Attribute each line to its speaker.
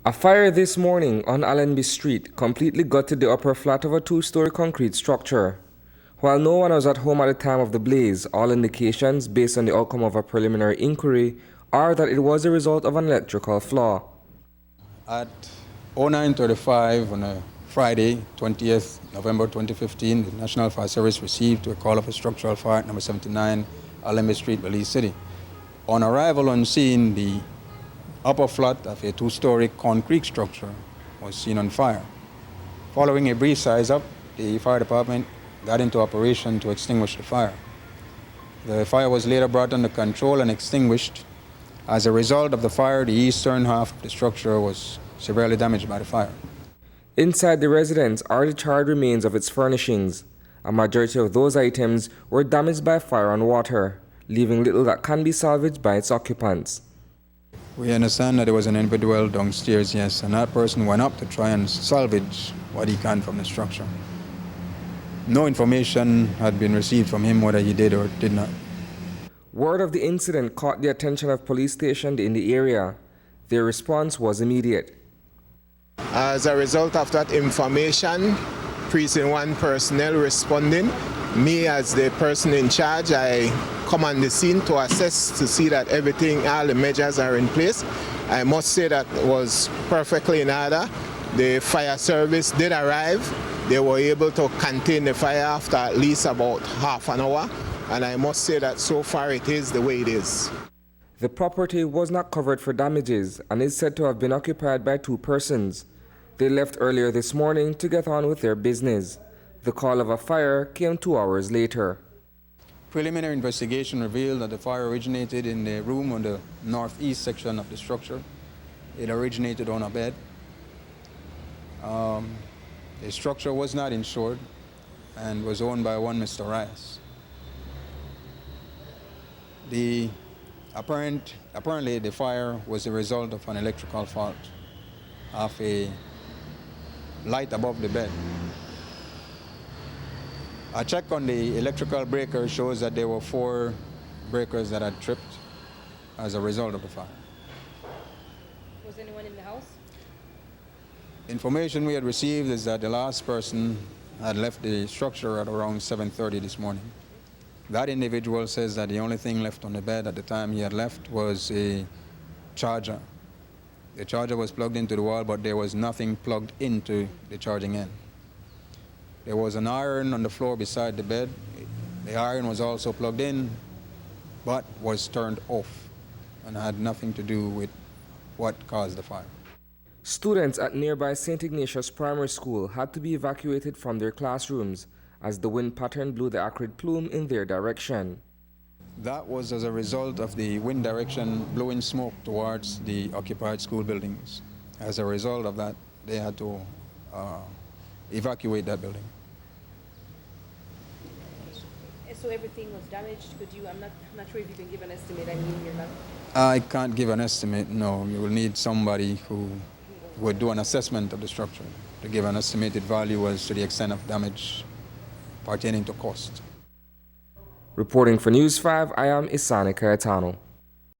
Speaker 1: A fire this morning on Allenby Street completely gutted the upper flat of a two-story concrete structure. While no one was at home at the time of the blaze, all indications, based on the outcome of a preliminary inquiry, are that it was a result of an electrical flaw.
Speaker 2: At 09:35 on a Friday, 20th November 2015, the National Fire Service received a call of a structural fire at number 79 Allenby Street, Belize City. On arrival on scene, the upper flat of a two-story concrete structure was seen on fire. Following a brief size-up, the fire department got into operation to extinguish the fire. The fire was later brought under control and extinguished. As a result of the fire, the eastern half of the structure was severely damaged by the fire.
Speaker 1: Inside the residence are the charred remains of its furnishings. A majority of those items were damaged by fire and water, leaving little that can be salvaged by its occupants.
Speaker 2: We understand that there was an individual downstairs, yes, and that person went up to try and salvage what he can from the structure. No information had been received from him whether he did or did not.
Speaker 1: Word of the incident caught the attention of police stationed in the area. Their response was immediate.
Speaker 3: As a result of that information, Precinct 1 personnel responding, me as the person in charge, I come on the scene to assess to see that everything, all the measures are in place. I must say that was perfectly in order. The fire service did arrive. They were able to contain the fire after at least about half an hour. And I must say that so far it is the way it is.
Speaker 1: The property was not covered for damages and is said to have been occupied by two persons. They left earlier this morning to get on with their business. The call of a fire came 2 hours later.
Speaker 2: Preliminary investigation revealed that the fire originated in the room on the northeast section of the structure. It originated on a bed. The structure was not insured and was owned by one Mr. Rice. Apparently the fire was the result of an electrical fault of a light above the bed. A check on the electrical breaker shows that there were 4 breakers that had tripped as a result of the fire.
Speaker 4: Was anyone in the house?
Speaker 2: Information we had received is that the last person had left the structure at around 7:30 this morning. That individual says that the only thing left on the bed at the time he had left was a charger. The charger was plugged into the wall, but there was nothing plugged into the charging end. There was an iron on the floor beside the bed. The iron was also plugged in, but was turned off and had nothing to do with what caused the fire.
Speaker 1: Students at nearby St. Ignatius Primary School had to be evacuated from their classrooms as the wind pattern blew the acrid plume in their direction.
Speaker 2: That was as a result of the wind direction blowing smoke towards the occupied school buildings. As a result of that, they had to evacuate that building.
Speaker 4: So everything was damaged. I'm not sure if you can give an estimate. I mean, you're not.
Speaker 2: I can't give an estimate, no. You will need somebody who would do an assessment of the structure to give an estimated value as to the extent of damage pertaining to cost.
Speaker 1: Reporting for News 5, I am Isani Cayetano.